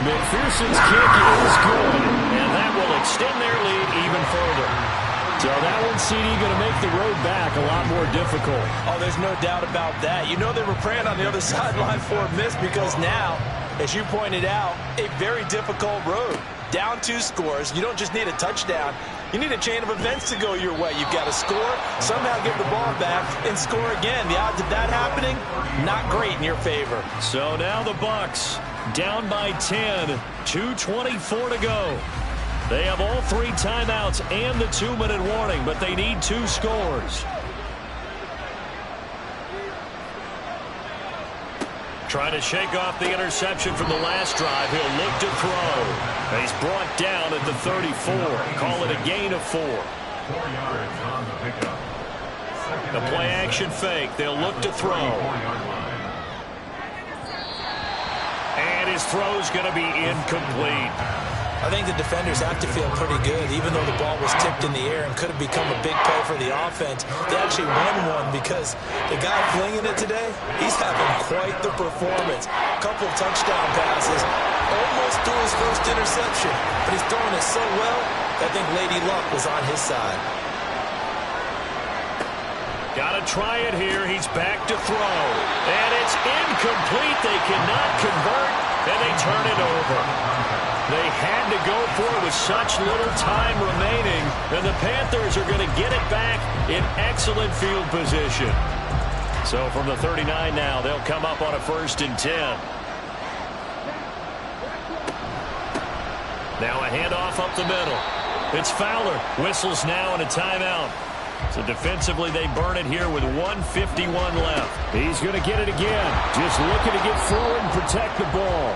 McPherson's kick is good, and that will extend their lead even further. So that one, CD, going to make the road back a lot more difficult. Oh, there's no doubt about that. You know they were praying on the other sideline for a miss because now, as you pointed out, a very difficult road. Down 2 scores. You don't just need a touchdown. You need a chain of events to go your way. You've got to score, somehow get the ball back, and score again. The odds of that happening, not great in your favor. So now the Bucs down by 10, 2:24 to go. They have all 3 timeouts and the 2-minute warning, but they need 2 scores. Trying to shake off the interception from the last drive. He'll look to throw. He's brought down at the 34. Call it a gain of 4. 4 yards on the pickup. The play action fake. They'll look to throw. 4-yard line. And his throw's going to be incomplete. I think the defenders have to feel pretty good, even though the ball was tipped in the air and could have become a big play for the offense. They actually won one because the guy flinging it today, he's having quite the performance. A couple of touchdown passes, almost threw his first interception, but he's throwing it so well, I think Lady Luck was on his side. Got to try it here. He's back to throw. And it's incomplete. They cannot convert, and they turn it over. They had to go for it with such little time remaining, and the Panthers are going to get it back in excellent field position. So from the 39 now, they'll come up on a 1st and 10. Now a handoff up the middle. It's Fowler. Whistles now and a timeout. So defensively, they burn it here with 1:51 left. He's going to get it again. Just looking to get forward and protect the ball.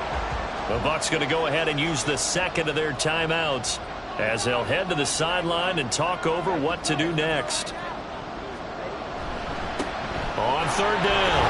The Bucs going to go ahead and use the 2nd of their timeouts as they'll head to the sideline and talk over what to do next. On 3rd down,